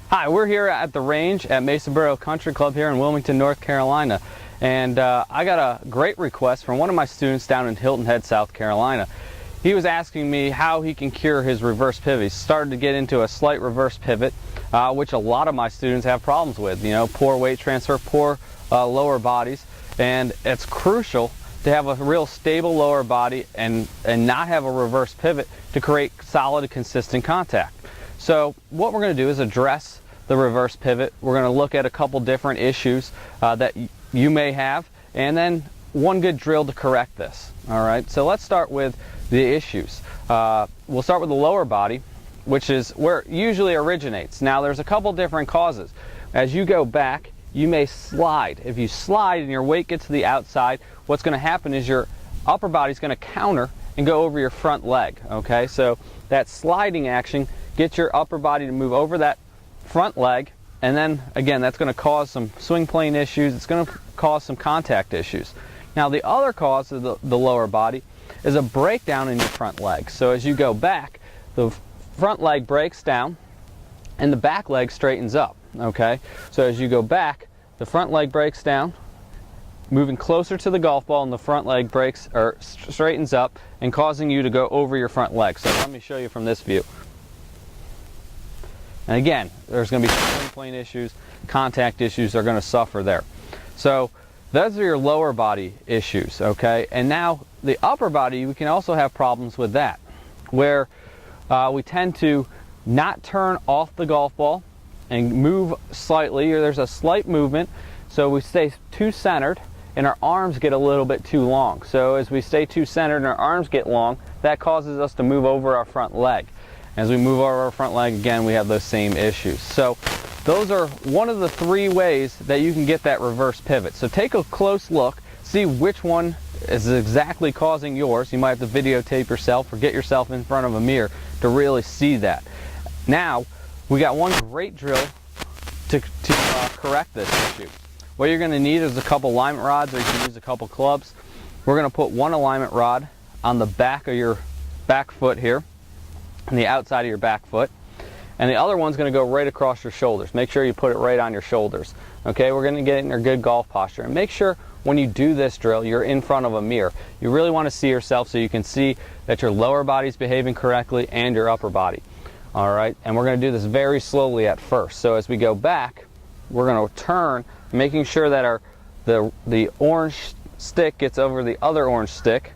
Hi, we're here at the range at Masonboro Country Club here in Wilmington, North Carolina. And I got a great request from one of my students down in Hilton Head, South Carolina. He was asking me how he can cure his reverse pivot. He started to get into a slight reverse pivot, which a lot of my students have problems with. You know, poor weight transfer, poor lower bodies. And it's crucial to have a real stable lower body and not have a reverse pivot to create solid and consistent contact. So what we're going to do is address the reverse pivot. We're going to look at a couple different issues that you may have, and then one good drill to correct this. All right, so let's start with the issues. We'll start with the lower body, which is where it usually originates. Now there's a couple different causes. As you go back, you may slide. If you slide and your weight gets to the outside, what's going to happen is your upper body is going to counter and go over your front leg. Okay, so that sliding action gets your upper body to move over that front leg, and then again that's going to cause some swing plane issues. It's going to cause some contact issues. Now the other cause of the lower body is a breakdown in your front leg. So as you go back, the front leg breaks down and the back leg straightens up. Okay, so as you go back, the front leg breaks down, moving closer to the golf ball, and the front leg breaks or straightens up and causing you to go over your front leg. So let me show you from this view. And again, there's going to be swing plane issues, contact issues are going to suffer there. So those are your lower body issues, okay? And now the upper body, we can also have problems with that, where we tend to not turn off the golf ball and move slightly, or there's a slight movement, so we stay too centered and our arms get a little bit too long. So as we stay too centered and our arms get long, that causes us to move over our front leg. As we move over our front leg, again, we have those same issues. So those are one of the three ways that you can get that reverse pivot. So take a close look, see which one is exactly causing yours. You might have to videotape yourself or get yourself in front of a mirror to really see that. Now, we got one great drill to correct this issue. What you're going to need is a couple alignment rods, or you can use a couple clubs. We're going to put one alignment rod on the back of your back foot here, on the outside of your back foot, and the other one's going to go right across your shoulders. Make sure you put it right on your shoulders. Okay, we're going to get in a good golf posture, and make sure when you do this drill you're in front of a mirror. You really want to see yourself so you can see that your lower body's behaving correctly and your upper body. All right, and we're going to do this very slowly at first. So as we go back, we're going to turn, making sure that the orange stick gets over the other orange stick,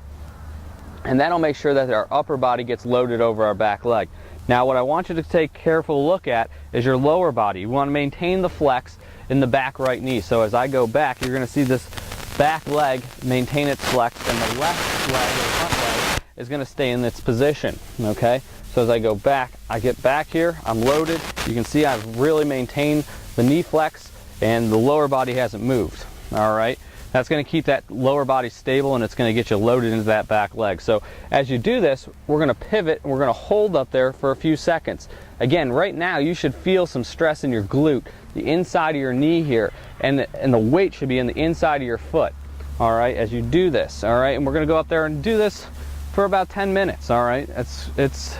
and that'll make sure that our upper body gets loaded over our back leg. Now what I want you to take a careful look at is your lower body. You want to maintain the flex in the back right knee. So as I go back, you're going to see this back leg maintain its flex, and the left leg, or front leg, is going to stay in its position. Okay, so as I go back, I get back here, I'm loaded. You can see I've really maintained the knee flex and the lower body hasn't moved. All right, that's going to keep that lower body stable, and it's going to get you loaded into that back leg. So as you do this, we're going to pivot and we're going to hold up there for a few seconds. Again, right now you should feel some stress in your glute, the inside of your knee here, and the weight should be in the inside of your foot. All right, as you do this. All right, and we're going to go up there and do this for about 10 minutes. All right, it's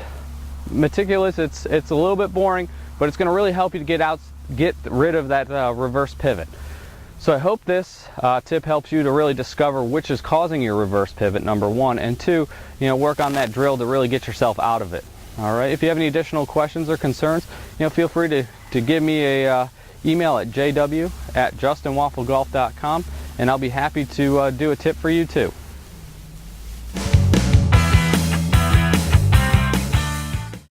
meticulous, it's a little bit boring, but it's going to really help you to get rid of that reverse pivot. So I hope this tip helps you to really discover which is causing your reverse pivot, number one, and two, work on that drill to really get yourself out of it. All right, if you have any additional questions or concerns, feel free to give me a email at jw@justinwafflegolf.com, and I'll be happy to do a tip for you too.